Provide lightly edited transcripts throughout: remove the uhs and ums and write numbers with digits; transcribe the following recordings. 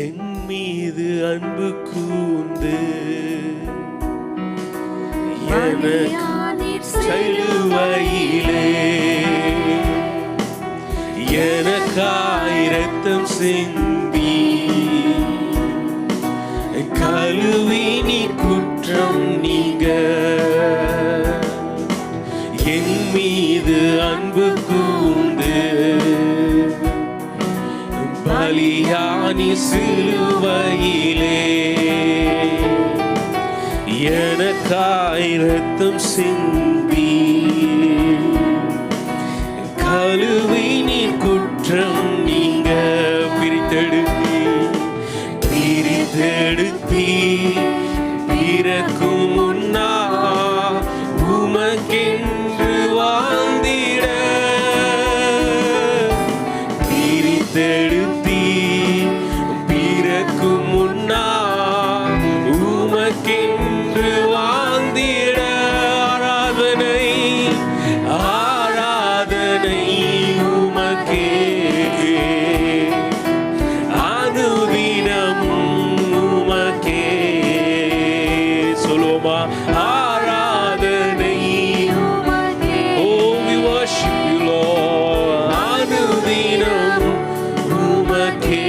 என் மீது அன்பு கூர்ந்து எனக்கு சிலுவையிலே எனக்காய் இரத்தம் சிந்தி கழுவி நீ குற்றம் நீங்க என் மீது அன்பு கூர்ந்து பலியானி சிலுவையிலே எனக்காய் இரத்தம் சிந்தி கழுவி நீ குற்றம் நீங்க பிரித்தெடுத்தி பிறக்கும் முன்னா உமக்கென்று வாழ்ந்திட பிரித்தெடுத்தி பிறக்கும் முன்னா உமக்கென்று வாழ்ந்திட ஆராதனை ஆராதனை உமக்கே அனுதினமும் உமக்கே சொல்லுவோமா ஆராதனை Oh we worship you Lord அனுதினம் உமக்கே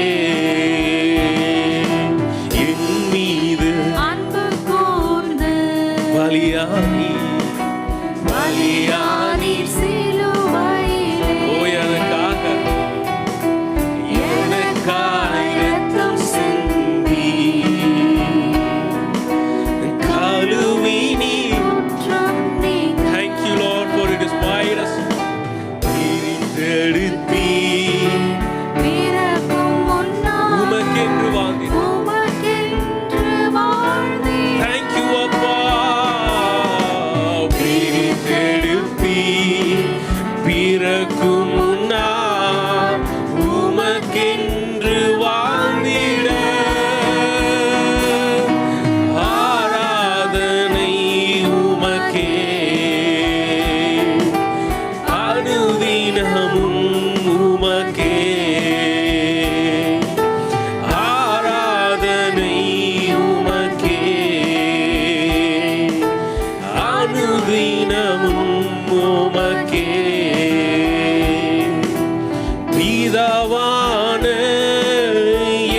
என் மீது அன்பு கூர்ந்து பலியானி சிலுவையிலே எனக்காய் இரத்தம் சிந்தி கழுவி நீ குற்றம் நீங்க Thank you Lord for it is made us பிரித்தெடுத்தி பிறக்கும் முன்னால் உமக்கென்று வாழ்ந்தீர் உமக்கென்று வாழ்ந்தீர். Thank you அப்பா பிரித்தெடுத்தி பிறக்கும் முன்னால் உமக்கென்று வாழ்ந்திட ஆராதனை உமக்கே அனுதினமும் உமக்கே ஆராதனை உமக்கே அனுதினமும் உமக்கே பிதாவான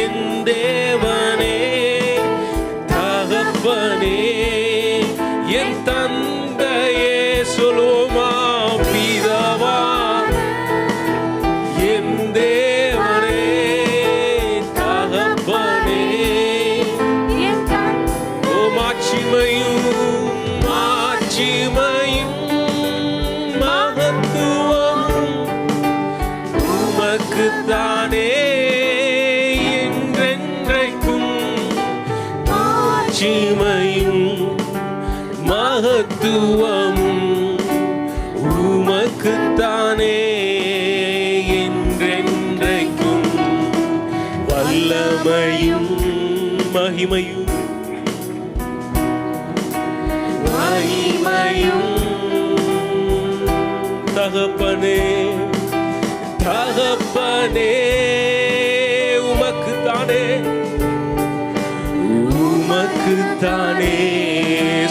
என் தேவனே தகப்பனே என் தந்தையே சொல்லுமா பிதாவா என் தேவனே தகப்பனே என் கண் ஓ மாட்சிமையும் மகத்துவம் உமக்குத்தானே என்றென்றைக்கும் மாட்சிமையும் மகத்துவமும் உமக்குத்தானே என்றென்றைக்கும் வல்லமையும் மகிமையும் மகிமையும் தகப்பனே தகப்பனே உமக்குத்தானே உமக்குத்தானே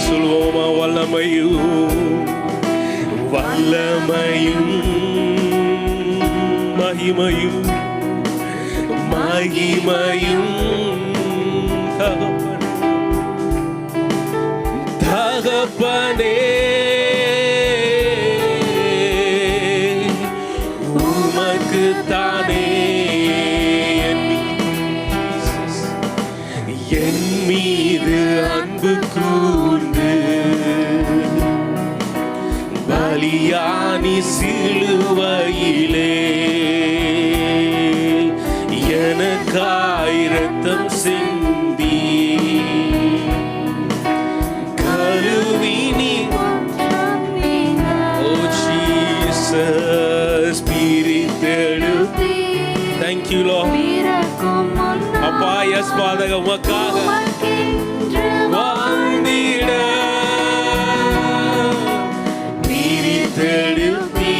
சொல்வோமா வல்லமையும் வல்லமையும் மகிமையும் மகிமையும் தகப்பனே உமக்குத்தானே என் மீது அன்பு கூர்ந்து பலியானி சிலுவையிலே எனக்காய் இரத்தம் சிந்தி கழுவி நீ குற்றம் நீங்க ஓ ஜீசஸ் பிரித்தெடுத்து Thank you Lord பிறக்கும் முன்னால் அப்பா எஸ் பாதக உமக்காக உமக்கென்று வாழ்ந்திட பிரித்தெடுத்தி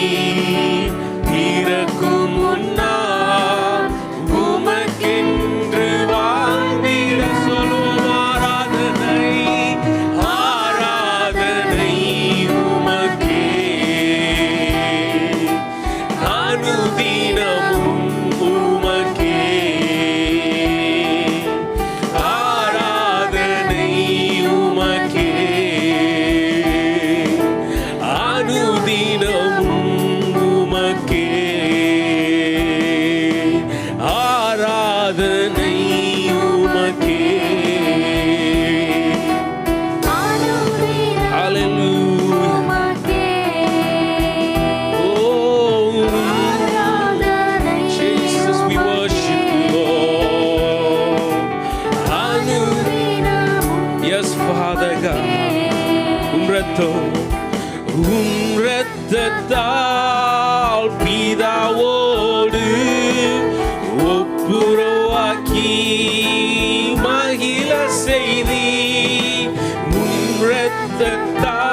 பிறக்கும் முன்னால் உமக்கென்று உம் இரத்தத்தால் பிதாவோடு ஒப்புரவாக்கி மகிழ செய்தி உம் இரத்தத்தால்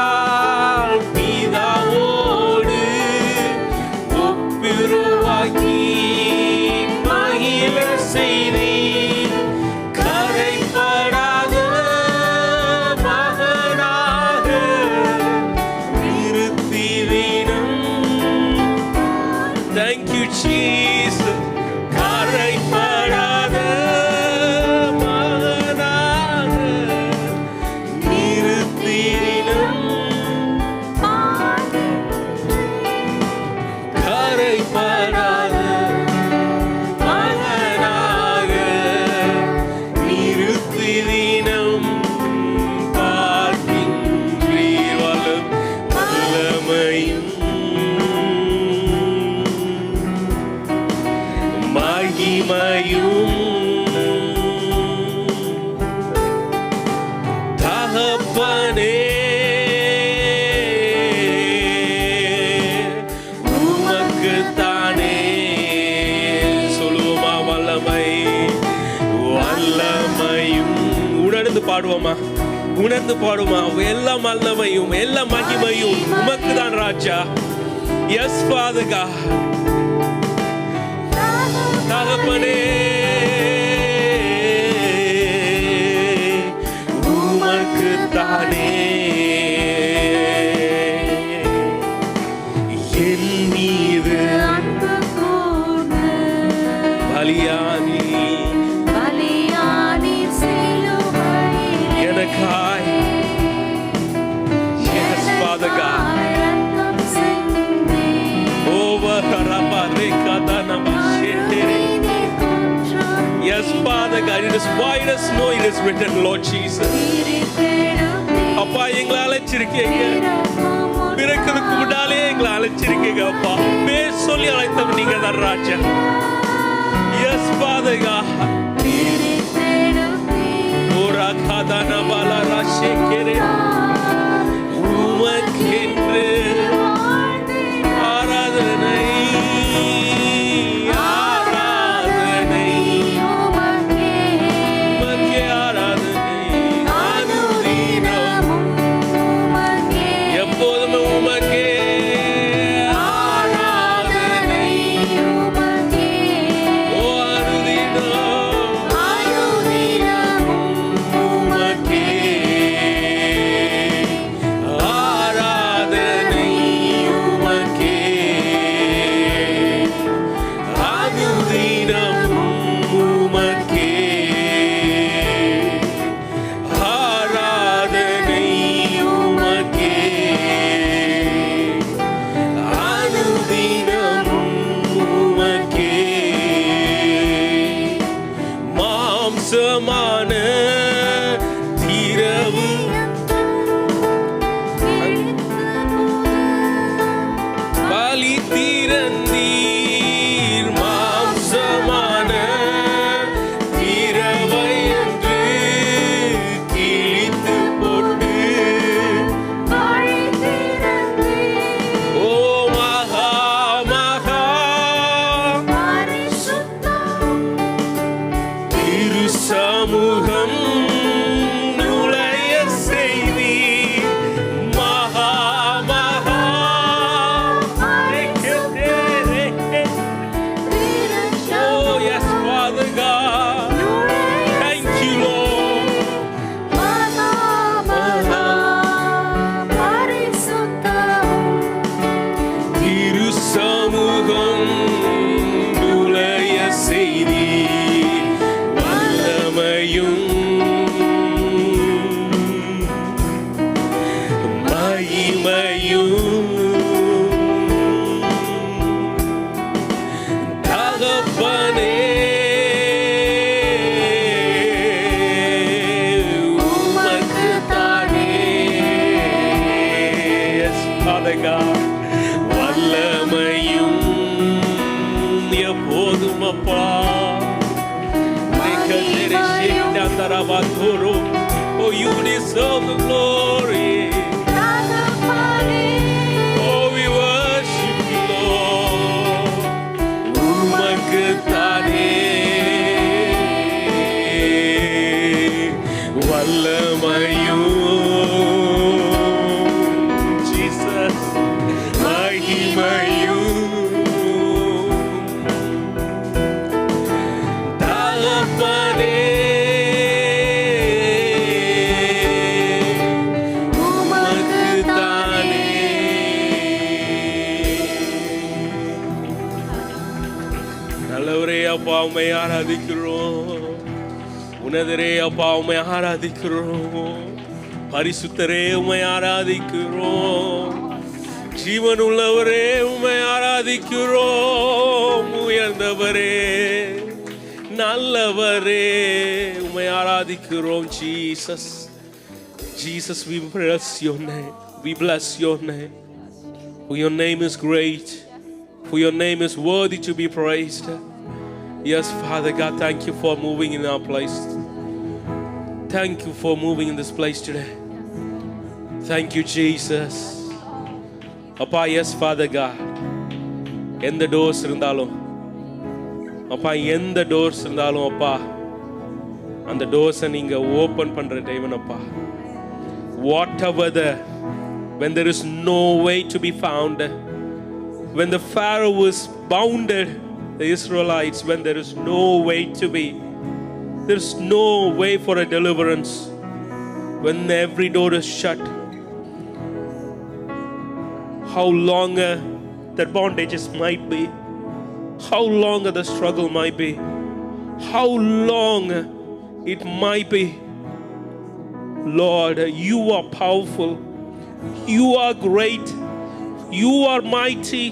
பிதாவோடு ஒப்புரவாக்கி மகிழ செய்தி கரைபடாத மகனாக நிறுத்திவிடும். Thank you, Jesus. கரைபடாத மகனாக நிறுத்திவிடும். கரைபடாத மகனாக நிறுத்திவிடும். பார்க்கின்றீர் வல்லமையும் மகிமையும் தகப்பனே உமக்குத்தானே. சொல்லுவோமா? வல்லமையும் உணர்ந்து பாடுவோமா? உணர்ந்து பாடுமா? எல்லா வல்லமையும் எல்லா மகிமையும் உமக்கு தான் ராஜா. S Father God. தகப்பனே உமக்குத்தானே என் மீது அன்பு கூர்ந்து பலியானி பலியானீர் சிலுவையிலே எனக்காய். Yes, Father God. ரத்தம் சிந்தி Over அழுதினீர் குற்றம் Yes, Father God. It is white as snow. It is written, Lord Jesus. அப்பா, எங்களை அழைச்சிருக்கீங்க. பிறக்கிறதுக்கு முன்னாலே எங்களை அழைச்சிருக்கீங்க அப்பா. பேர் சொல்லி அழைத்தவன் நீங்க தான் ராஜா. Yes, Father God. ஓரா காதானா பாலா ராஷேக்கரே. உமக்கென்று ஆராதனை ஆராதனை உமக்கே ஆராதனை அனுதினமும் எப்போதுமே உமக்கே ஆராதனை. ஓ அனுதினம் உமக்கே ஆராதனை உமக்கே அனுதினம் உமக்கே ஆராதனை உமக்கே அனுதினம் உமக்கே. மாம்சமான திரவு பலி திறந்தீர். மாம்சமான திரவை என்று கிழித்து போட்டு ஓ மகா மகா திரு சமூகம் நுழைய செய்தி மகா மகா. Oh yes, Father God. Thank you, Lord. திரு சமூகம் நுழைய செய்தி வல்லமையும் மகிமையும் தகப்பனே உமக்குத்தானே. Yes, Father God. வல்லமையும் எப்போதும் அப்பா. Oh, you deserve the glory. அப்பா உம்மை ஆராதிக்கிறோம். உன்னதரே அப்பா உம்மை ஆராதிக்கிறோம். பரிசுத்தரே உம்மை ஆராதிக்கிறோம். ஜீவனுள்ளவரே உம்மை ஆராதிக்கிறோம். உயர்ந்தவரே நல்லவரே உம்மை ஆராதிக்கிறோம். Jesus, Jesus, we bless your name. We bless your name. For your name is great. For your name is worthy to be praised. Yes, Father God, thank you for moving in our place. Thank you for moving in this place today. Thank you, Jesus. Appa, yes, Father God. எந்த doors இருந்தாலும் அப்பா, எந்த doors இருந்தாலும் அப்பா, அந்த டோர்ஸை நீங்க open பண்ற தேவன் அப்பா. Whatever when there is no way to be found, when the Pharaoh was bounded the Israelites, when there is no way to be, there is no way for a deliverance, when every door is shut, how long that bondages might be, how long the struggle might be, how long it might be, Lord, you are powerful, you are great, you are mighty,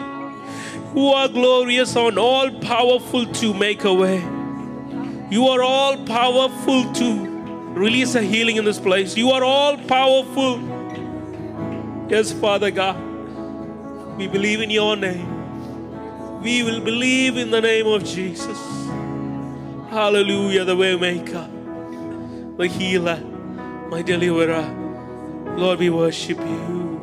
you are glorious and all powerful to make a way. You are all powerful to release a healing in this place. You are all powerful. Yes, Father God, we believe in your name. We will believe in the name of Jesus. Hallelujah, the way maker, the healer, my deliverer. Lord, we worship you.